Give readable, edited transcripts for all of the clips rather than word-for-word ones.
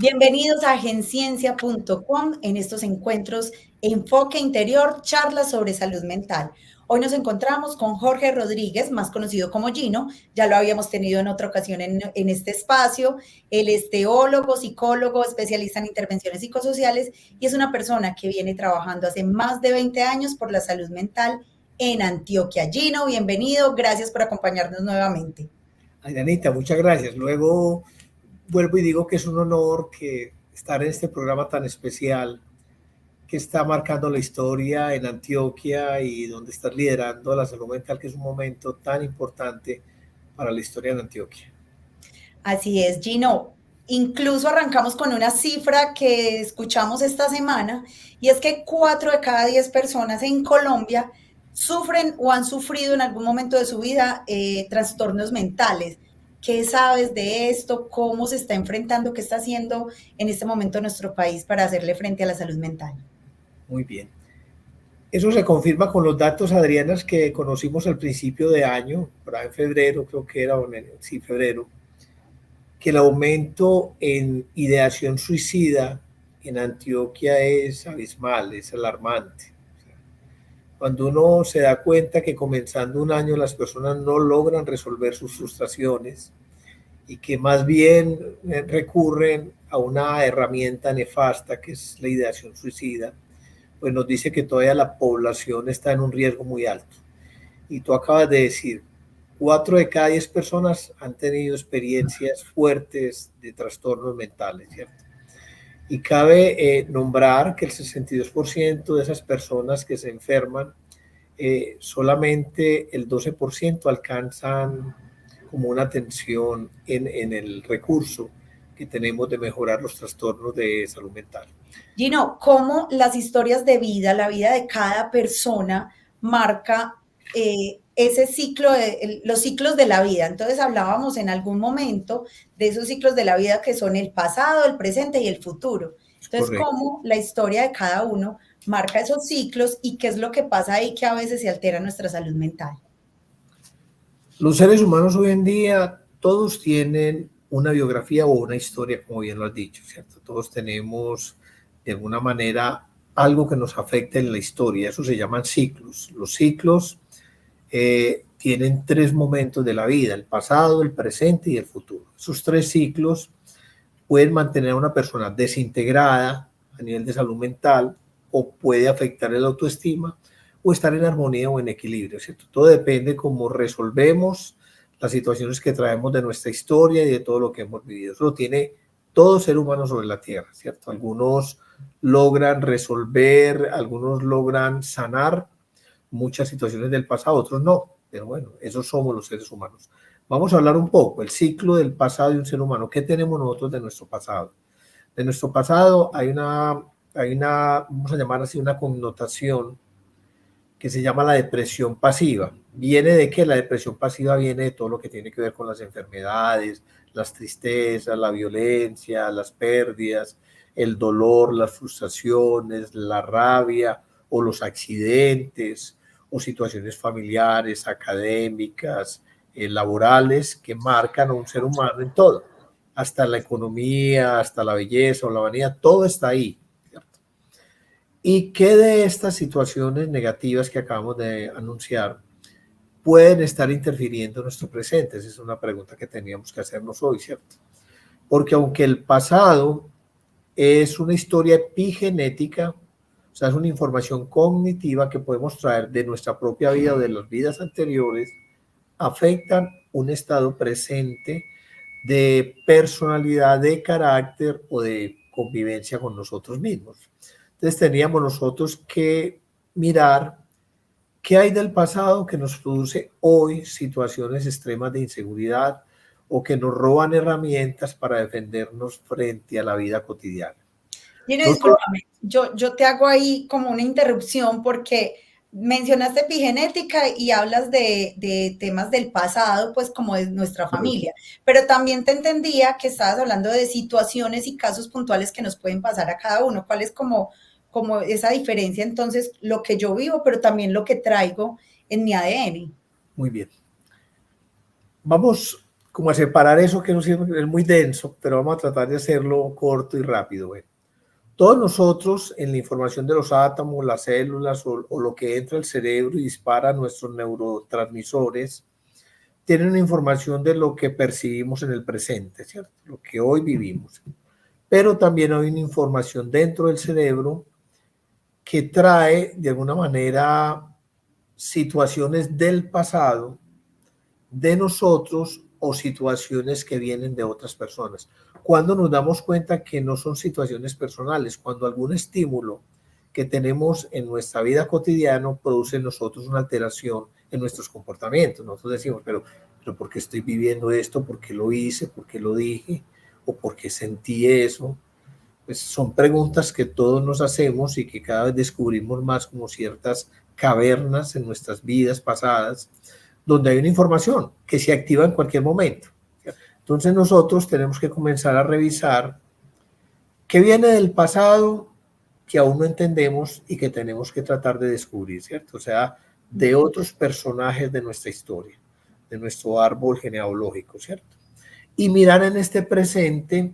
Bienvenidos a agenciencia.com en estos encuentros Enfoque Interior, charlas sobre salud mental. Hoy nos encontramos con Jorge Rodríguez, más conocido como Gino. Ya lo habíamos tenido en otra ocasión en este espacio. Él es teólogo, psicólogo, especialista en intervenciones psicosociales y es una persona que viene trabajando hace más de 20 años por la salud mental en Antioquia. Gino, bienvenido. Gracias por acompañarnos nuevamente. Anita, muchas gracias. Luego vuelvo y digo que es un honor que estar en este programa tan especial que está marcando la historia en Antioquia y donde estás liderando la salud mental, que es un momento tan importante para la historia de Antioquia. Así es, Gino. Incluso arrancamos con una cifra que escuchamos esta semana y es que 4 de cada 10 personas en Colombia sufren o han sufrido en algún momento de su vida trastornos mentales. ¿Qué sabes de esto? ¿Cómo se está enfrentando? ¿Qué está haciendo en este momento nuestro país para hacerle frente a la salud mental? Muy bien. Eso se confirma con los datos, Adrianas, que conocimos al principio de año, en febrero, creo que era, sí, febrero, que el aumento en ideación suicida en Antioquia es abismal, es alarmante. Cuando uno se da cuenta que comenzando un año las personas no logran resolver sus frustraciones y que más bien recurren a una herramienta nefasta que es la ideación suicida, pues nos dice que todavía la población está en un riesgo muy alto. Y tú acabas de decir, 4 de cada 10 personas han tenido experiencias fuertes de trastornos mentales, ¿cierto? Y cabe nombrar que el 62% de esas personas que se enferman, solamente el 12% alcanzan como una atención en el recurso que tenemos de mejorar los trastornos de salud mental. Gino, ¿cómo las historias de vida, la vida de cada persona marca ese ciclo, los ciclos de la vida? Entonces hablábamos en algún momento de esos ciclos de la vida que son el pasado, el presente y el futuro. Entonces, Correcto. ¿cómo la historia de cada uno marca esos ciclos y qué es lo que pasa ahí que a veces se altera nuestra salud mental? Los seres humanos hoy en día, todos tienen una biografía o una historia, como bien lo has dicho, ¿cierto? Todos tenemos, de alguna manera, algo que nos afecta en la historia. Eso se llaman ciclos. Los ciclos tienen 3 momentos de la vida: el pasado, el presente y el futuro. Esos 3 ciclos pueden mantener a una persona desintegrada a nivel de salud mental o puede afectar la autoestima o estar en armonía o en equilibrio, ¿cierto? Todo depende cómo resolvemos las situaciones que traemos de nuestra historia y de todo lo que hemos vivido. Eso lo tiene todo ser humano sobre la tierra, ¿cierto? Algunos logran resolver, algunos logran sanar muchas situaciones del pasado, otros no, pero bueno, esos somos los seres humanos. Vamos a hablar un poco, el ciclo del pasado de un ser humano. ¿Qué tenemos nosotros de nuestro pasado? De nuestro pasado hay una, vamos a llamar así, una connotación que se llama la depresión pasiva. Viene de que la depresión pasiva viene de todo lo que tiene que ver con las enfermedades, las tristezas, la violencia, las pérdidas, el dolor, las frustraciones, la rabia o los accidentes o situaciones familiares, académicas, laborales que marcan a un ser humano en todo. Hasta la economía, hasta la belleza o la vanidad, todo está ahí. ¿Y qué de estas situaciones negativas que acabamos de anunciar pueden estar interfiriendo en nuestro presente? Esa es una pregunta que teníamos que hacernos hoy, ¿cierto? Porque aunque el pasado es una historia epigenética, o sea, es una información cognitiva que podemos traer de nuestra propia vida o de las vidas anteriores, afectan un estado presente de personalidad, de carácter o de convivencia con nosotros mismos. Entonces teníamos nosotros que mirar qué hay del pasado que nos produce hoy situaciones extremas de inseguridad o que nos roban herramientas para defendernos frente a la vida cotidiana. Gino, discúlpame, yo te hago ahí como una interrupción porque mencionaste epigenética y hablas de temas del pasado, pues como de nuestra familia, pero también te entendía que estabas hablando de situaciones y casos puntuales que nos pueden pasar a cada uno. ¿Cuál es como esa diferencia entonces, lo que yo vivo, pero también lo que traigo en mi ADN? Muy bien. Vamos como a separar eso que es muy denso, pero vamos a tratar de hacerlo corto y rápido. Bueno, todos nosotros en la información de los átomos, las células o lo que entra al cerebro y dispara nuestros neurotransmisores, tienen una información de lo que percibimos en el presente, ¿cierto? Lo que hoy vivimos. Pero también hay una información dentro del cerebro que trae de alguna manera situaciones del pasado de nosotros o situaciones que vienen de otras personas. Cuando nos damos cuenta que no son situaciones personales, cuando algún estímulo que tenemos en nuestra vida cotidiana produce en nosotros una alteración en nuestros comportamientos. Nosotros decimos, pero ¿por qué estoy viviendo esto? ¿Por qué lo hice? ¿Por qué lo dije? ¿O por qué sentí eso? Pues son preguntas que todos nos hacemos y que cada vez descubrimos más como ciertas cavernas en nuestras vidas pasadas, donde hay una información que se activa en cualquier momento. Entonces nosotros tenemos que comenzar a revisar qué viene del pasado que aún no entendemos y que tenemos que tratar de descubrir, ¿cierto? O sea, de otros personajes de nuestra historia, de nuestro árbol genealógico, ¿cierto? Y mirar en este presente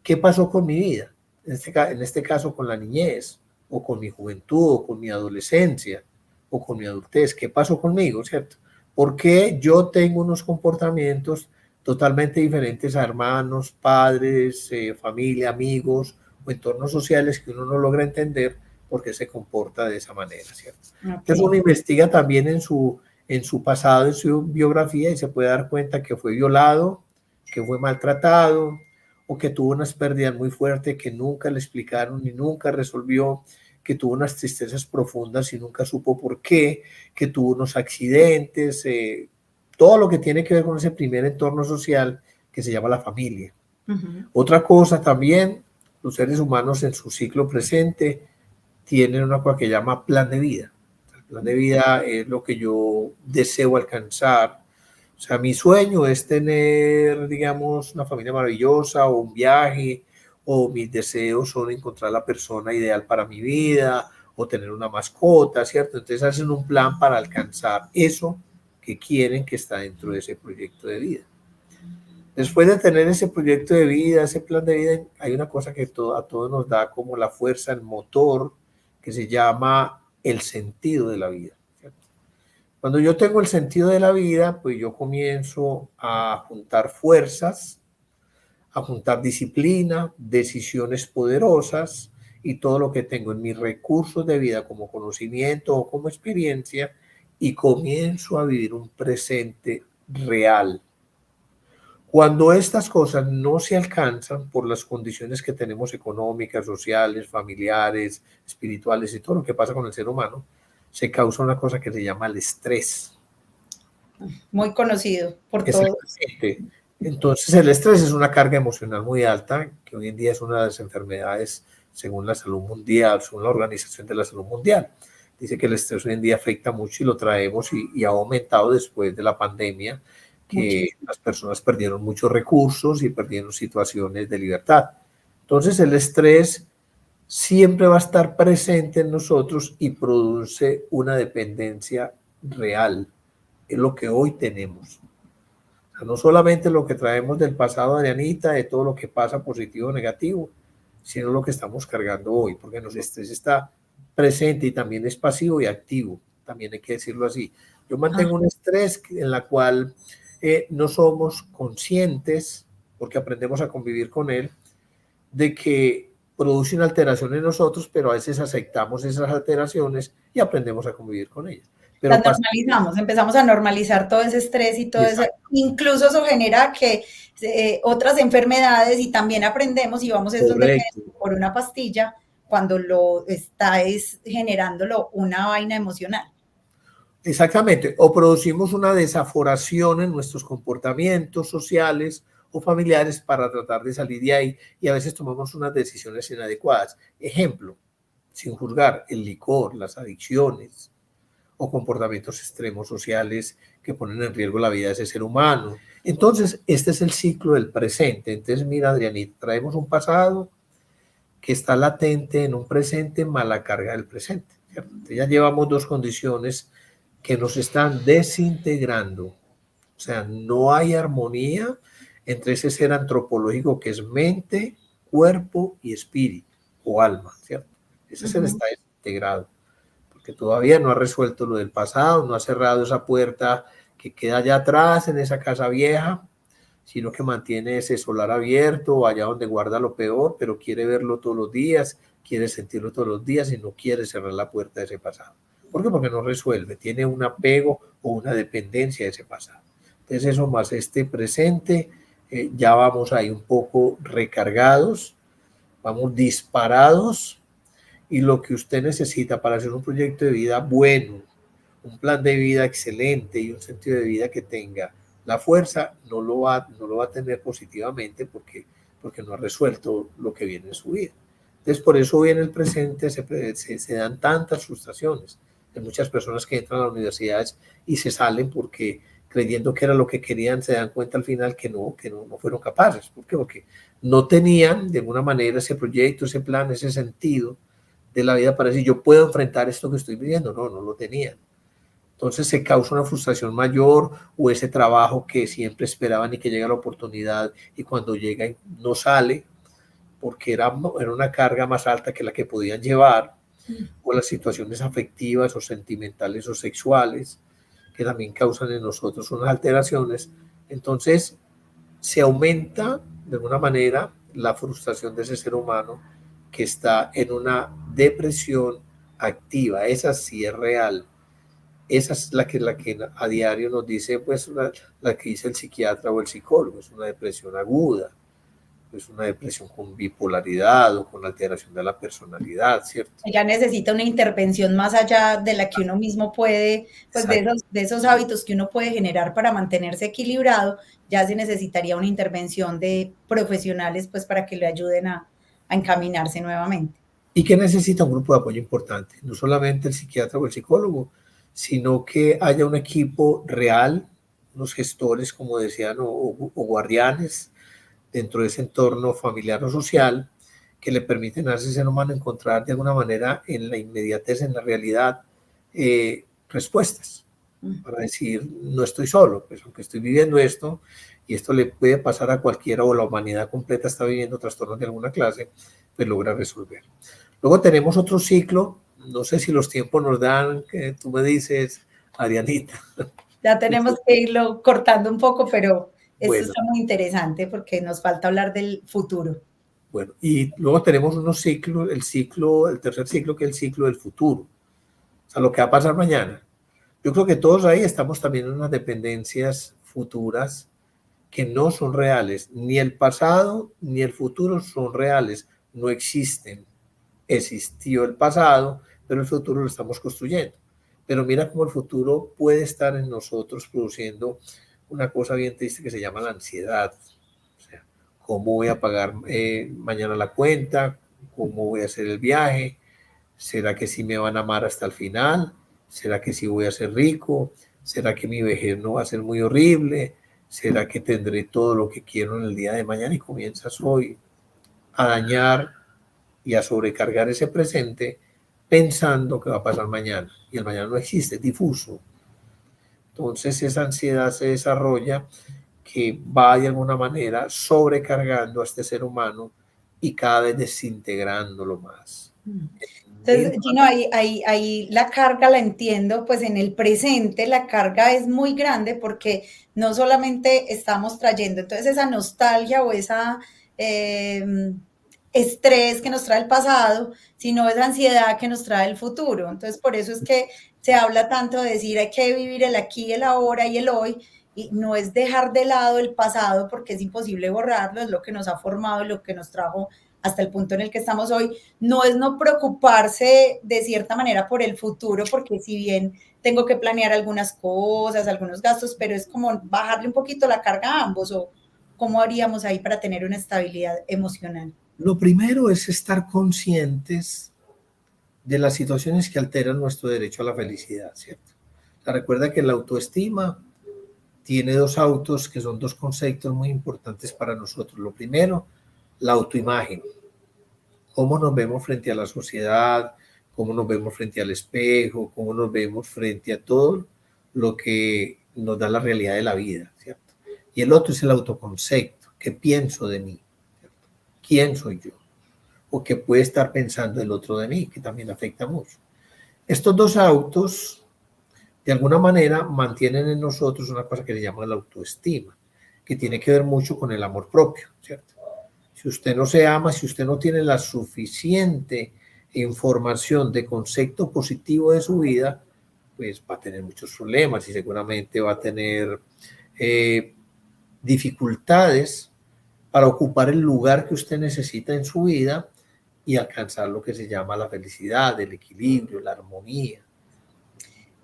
qué pasó con mi vida, en este caso con la niñez, o con mi juventud, o con mi adolescencia, o con mi adultez, qué pasó conmigo, ¿cierto? Porque yo tengo unos comportamientos totalmente diferentes a hermanos, padres, familia, amigos o entornos sociales que uno no logra entender por qué se comporta de esa manera, ¿cierto? Okay. Entonces uno investiga también en su pasado, en su biografía, y se puede dar cuenta que fue violado, que fue maltratado, o que tuvo unas pérdidas muy fuertes que nunca le explicaron ni nunca resolvió, que tuvo unas tristezas profundas y nunca supo por qué, que tuvo unos accidentes, todo lo que tiene que ver con ese primer entorno social que se llama la familia. Otra cosa también, los seres humanos en su ciclo presente tienen una cosa que llama plan de vida. El plan de vida es lo que yo deseo alcanzar. O sea, mi sueño es tener, digamos, una familia maravillosa o un viaje, o mis deseos son encontrar la persona ideal para mi vida o tener una mascota, ¿cierto? Entonces hacen un plan para alcanzar eso que quieren, que está dentro de ese proyecto de vida. Después de tener ese proyecto de vida, ese plan de vida, hay una cosa que a todos nos da como la fuerza, el motor, que se llama el sentido de la vida. Cuando yo tengo el sentido de la vida, pues yo comienzo a juntar fuerzas, a juntar disciplina, decisiones poderosas y todo lo que tengo en mis recursos de vida como conocimiento o como experiencia, y comienzo a vivir un presente real. Cuando estas cosas no se alcanzan por las condiciones que tenemos económicas, sociales, familiares, espirituales y todo lo que pasa con el ser humano, se causa una cosa que se llama el estrés. Muy conocido por todos. Entonces el estrés es una carga emocional muy alta, que hoy en día es una de las enfermedades según la salud mundial, según la Organización de la Salud Mundial. Dice que el estrés hoy en día afecta mucho y lo traemos y ha aumentado después de la pandemia, que las personas perdieron muchos recursos y perdieron situaciones de libertad. Entonces el estrés siempre va a estar presente en nosotros y produce una dependencia real. Es lo que hoy tenemos. O sea, no solamente lo que traemos del pasado, Adrianita, de todo lo que pasa positivo o negativo, sino lo que estamos cargando hoy, porque el estrés está presente y también es pasivo y activo, también hay que decirlo así. Yo mantengo un estrés en la cual no somos conscientes, porque aprendemos a convivir con él, de que produce una alteración en nosotros, pero a veces aceptamos esas alteraciones y aprendemos a convivir con ellas. Pero las normalizamos, empezamos a normalizar todo ese estrés y todo eso. Incluso eso genera que otras enfermedades, y también aprendemos y vamos estos de por una pastilla cuando lo está generándolo una vaina emocional. Exactamente, o producimos una desaforación en nuestros comportamientos sociales o familiares para tratar de salir de ahí, y a veces tomamos unas decisiones inadecuadas. Ejemplo, sin juzgar, el licor, las adicciones o comportamientos extremos sociales que ponen en riesgo la vida de ese ser humano. Entonces, este es el ciclo del presente. Entonces, mira, Adrianita, traemos un pasado que está latente en un presente más la carga del presente, ¿cierto? Entonces, ya llevamos dos condiciones que nos están desintegrando O sea, no hay armonía entre ese ser antropológico que es mente, cuerpo y espíritu o alma, ¿cierto? Ese ser está desintegrado, porque todavía no ha resuelto lo del pasado, no ha cerrado esa puerta que queda allá atrás en esa casa vieja, sino que mantiene ese solar abierto, allá donde guarda lo peor, pero quiere verlo todos los días, quiere sentirlo todos los días y no quiere cerrar la puerta de ese pasado. ¿Por qué? Porque no resuelve, tiene un apego o una dependencia de ese pasado. Entonces eso más este presente, ya vamos ahí un poco recargados, vamos disparados, y lo que usted necesita para hacer un proyecto de vida bueno, un plan de vida excelente y un sentido de vida que tenga la fuerza, no lo va a tener positivamente porque no ha resuelto lo que viene en su vida. Entonces, por eso hoy en el presente se dan tantas frustraciones. Hay muchas personas que entran a las universidades y se salen porque creyendo que era lo que querían, se dan cuenta al final que no fueron capaces. ¿Por qué? Porque no tenían de alguna manera ese proyecto, ese plan, ese sentido de la vida para decir, yo puedo enfrentar esto que estoy viviendo. No lo tenían. Entonces se causa una frustración mayor o ese trabajo que siempre esperaban y que llega la oportunidad y cuando llega no sale porque era una carga más alta que la que podían llevar, o las situaciones afectivas o sentimentales o sexuales que también causan en nosotros unas alteraciones. Entonces se aumenta de alguna manera la frustración de ese ser humano que está en una depresión activa. Esa sí es real. Esa es la que a diario nos dice, pues, la que dice el psiquiatra o el psicólogo, es una depresión aguda, es una depresión con bipolaridad o con alteración de la personalidad, ¿cierto? Ya necesita una intervención más allá de la que uno mismo puede, pues de esos hábitos que uno puede generar para mantenerse equilibrado, ya se necesitaría una intervención de profesionales, pues, para que le ayuden a encaminarse nuevamente. ¿Y qué necesita un grupo de apoyo importante? No solamente el psiquiatra o el psicólogo, sino que haya un equipo real, unos gestores, como decían, o guardianes dentro de ese entorno familiar o social, que le permiten a ese ser humano encontrar de alguna manera en la inmediatez, en la realidad, respuestas para decir, no estoy solo, pues aunque estoy viviendo esto, y esto le puede pasar a cualquiera o la humanidad completa está viviendo trastornos de alguna clase, pues logra resolver. Luego tenemos otro ciclo, no sé si los tiempos nos dan, que tú me dices, Arianita. Ya tenemos que irlo cortando un poco, pero esto Bueno, está muy interesante porque nos falta hablar del futuro. bueno, y luego tenemos unos ciclos, el tercer ciclo, que es el ciclo del futuro, o sea, lo que va a pasar mañana. Yo creo que todos ahí estamos también en unas dependencias futuras que no son reales, ni el pasado ni el futuro son reales, no existen. Existió el pasado, pero el futuro lo estamos construyendo. Pero mira cómo el futuro puede estar en nosotros produciendo una cosa bien triste que se llama la ansiedad. O sea, ¿cómo voy a pagar mañana la cuenta? ¿Cómo voy a hacer el viaje? ¿Será que sí me van a amar hasta el final? ¿Será que sí voy a ser rico? ¿Será que mi vejez no va a ser muy horrible? ¿Será que tendré todo lo que quiero en el día de mañana? Y comienzas hoy a dañar y a sobrecargar ese presente pensando que va a pasar mañana. Y el mañana no existe, es difuso. Entonces esa ansiedad se desarrolla que va de alguna manera sobrecargando a este ser humano y cada vez desintegrándolo más. Entonces, Gino, ahí la carga la entiendo, pues en el presente la carga es muy grande porque no solamente estamos trayendo entonces esa nostalgia o esa estrés que nos trae el pasado, sino esa ansiedad que nos trae el futuro. Entonces, por eso es que se habla tanto de decir hay que vivir el aquí, el ahora y el hoy, y no es dejar de lado el pasado porque es imposible borrarlo, es lo que nos ha formado, lo que nos trajo hasta el punto en el que estamos hoy, no es no preocuparse de cierta manera por el futuro, porque si bien tengo que planear algunas cosas, algunos gastos, pero es como bajarle un poquito la carga a ambos, o cómo haríamos ahí para tener una estabilidad emocional. Lo primero es estar conscientes de las situaciones que alteran nuestro derecho a la felicidad, ¿cierto? O sea, recuerda que la autoestima tiene dos autos que son dos conceptos muy importantes para nosotros. Lo primero, la autoimagen. Cómo nos vemos frente a la sociedad, cómo nos vemos frente al espejo, cómo nos vemos frente a todo lo que nos da la realidad de la vida, ¿cierto? Y el otro es el autoconcepto, ¿qué pienso de mí? ¿Cierto? ¿Quién soy yo? O qué puede estar pensando el otro de mí, que también afecta mucho. Estos dos autos, de alguna manera, mantienen en nosotros una cosa que se llama la autoestima, que tiene que ver mucho con el amor propio, ¿cierto? Si usted no se ama, si usted no tiene la suficiente información de concepto positivo de su vida, pues va a tener muchos problemas y seguramente va a tener dificultades para ocupar el lugar que usted necesita en su vida y alcanzar lo que se llama la felicidad, el equilibrio, la armonía.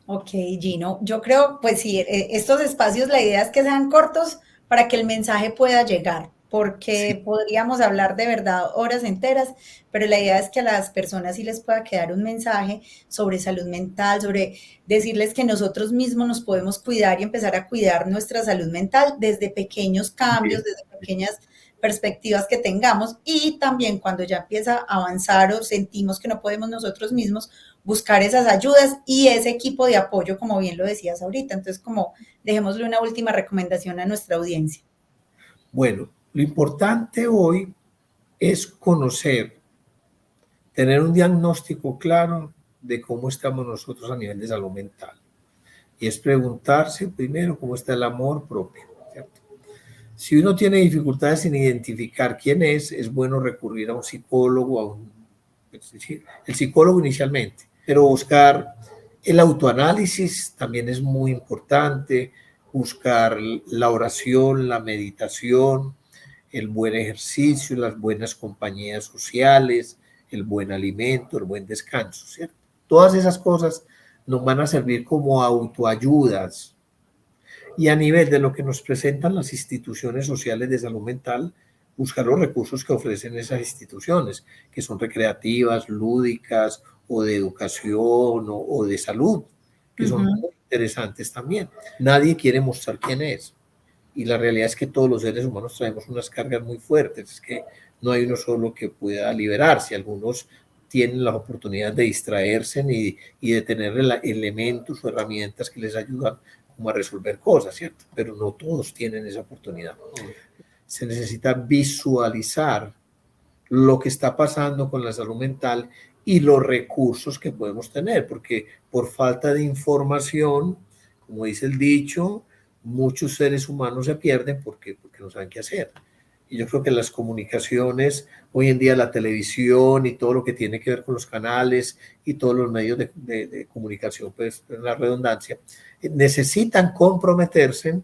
Ok, Gino, yo creo, pues sí, estos espacios, la idea es que sean cortos para que el mensaje pueda llegar, Sí. porque podríamos hablar de verdad horas enteras, pero la idea es que a las personas sí les pueda quedar un mensaje sobre salud mental, sobre decirles que nosotros mismos nos podemos cuidar y empezar a cuidar nuestra salud mental desde pequeños cambios, Bien. desde pequeñas perspectivas que tengamos y también cuando ya empieza a avanzar o sentimos que no podemos nosotros mismos, buscar esas ayudas y ese equipo de apoyo, como bien lo decías ahorita. Entonces, como dejémosle una última recomendación a nuestra audiencia. Bueno, lo importante hoy es conocer, tener un diagnóstico claro de cómo estamos nosotros a nivel de salud mental. Y es preguntarse primero cómo está el amor propio, ¿cierto? Si uno tiene dificultades en identificar quién es bueno recurrir a un psicólogo, es decir, el psicólogo inicialmente, pero buscar el autoanálisis también es muy importante, buscar la oración, la meditación, el buen ejercicio, las buenas compañías sociales, el buen alimento, el buen descanso, ¿cierto? Todas esas cosas nos van a servir como autoayudas. Y a nivel de lo que nos presentan las instituciones sociales de salud mental, buscar los recursos que ofrecen esas instituciones, que son recreativas, lúdicas o de educación o de salud, que son muy interesantes también. Nadie quiere mostrar quién es. Y la realidad es que todos los seres humanos traemos unas cargas muy fuertes, es que no hay uno solo que pueda liberarse. Algunos tienen la oportunidad de distraerse y de tener elementos o herramientas que les ayudan como a resolver cosas, ¿cierto? Pero no todos tienen esa oportunidad. Se necesita visualizar lo que está pasando con la salud mental y los recursos que podemos tener, porque por falta de información, como dice el dicho, muchos seres humanos se pierden porque no saben qué hacer. Y yo creo que las comunicaciones, hoy en día la televisión y todo lo que tiene que ver con los canales y todos los medios de comunicación, pues en la redundancia, necesitan comprometerse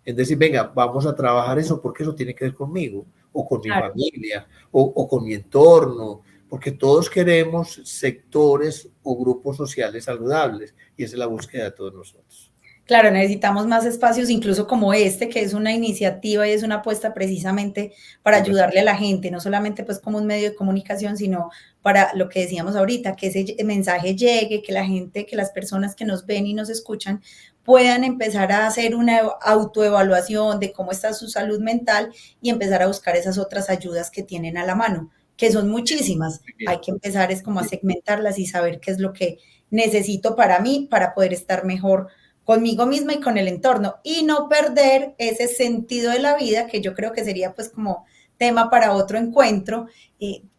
en decir, venga, vamos a trabajar eso porque eso tiene que ver conmigo, o con mi familia, o con mi entorno, porque todos queremos sectores o grupos sociales saludables, y esa es la búsqueda de todos nosotros. Claro, necesitamos más espacios, incluso como este, que es una iniciativa y es una apuesta precisamente para ayudarle a la gente, no solamente pues como un medio de comunicación, sino para lo que decíamos ahorita, que ese mensaje llegue, que la gente, que las personas que nos ven y nos escuchan puedan empezar a hacer una autoevaluación de cómo está su salud mental y empezar a buscar esas otras ayudas que tienen a la mano, que son muchísimas. Hay que empezar es como a segmentarlas y saber qué es lo que necesito para mí, para poder estar mejor conmigo misma y con el entorno y no perder ese sentido de la vida que yo creo que sería pues como tema para otro encuentro.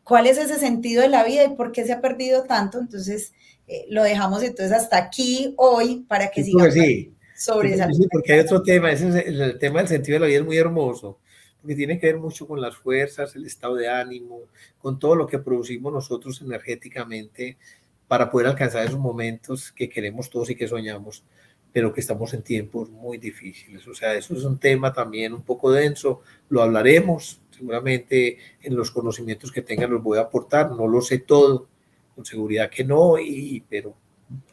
¿Cuál es ese sentido de la vida y por qué se ha perdido tanto? Entonces lo dejamos entonces hasta aquí hoy para que sigamos sobre esa. Sí, porque hay otro tema, ese es el tema del sentido de la vida es muy hermoso, porque tiene que ver mucho con las fuerzas, el estado de ánimo, con todo lo que producimos nosotros energéticamente para poder alcanzar esos momentos que queremos todos y que soñamos, pero que estamos en tiempos muy difíciles. O sea, eso es un tema también un poco denso, lo hablaremos, seguramente en los conocimientos que tengan los voy a aportar, no lo sé todo, con seguridad que no, pero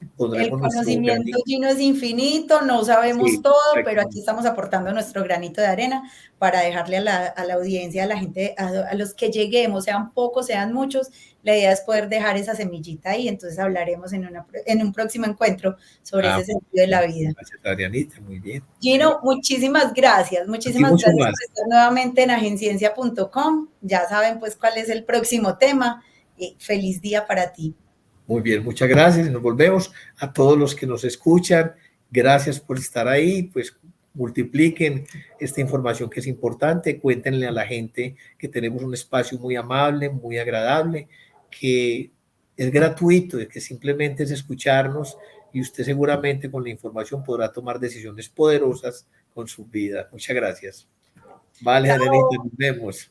El pondremos nuestro conocimiento, granito. Gino, es infinito, no sabemos Sí, todo, pero aquí exactamente. estamos aportando nuestro granito de arena para dejarle a la audiencia, a la gente, a los que lleguemos, sean pocos, sean muchos, la idea es poder dejar esa semillita ahí, entonces hablaremos en un próximo encuentro sobre ese sentido de la vida. Gracias, Adrianita, muy bien. Gino, muchísimas gracias A ti mucho por más. estar nuevamente en agenciencia.com, ya saben pues cuál es el próximo tema, feliz día para ti. Muy bien, muchas gracias. Nos volvemos a todos los que nos escuchan Gracias por estar ahí, pues multipliquen esta información que es importante, cuéntenle a la gente que tenemos un espacio muy amable, muy agradable, que es gratuito, que simplemente es escucharnos y usted seguramente con la información podrá tomar decisiones poderosas con su vida. Muchas gracias. Vale, Adelita, nos vemos.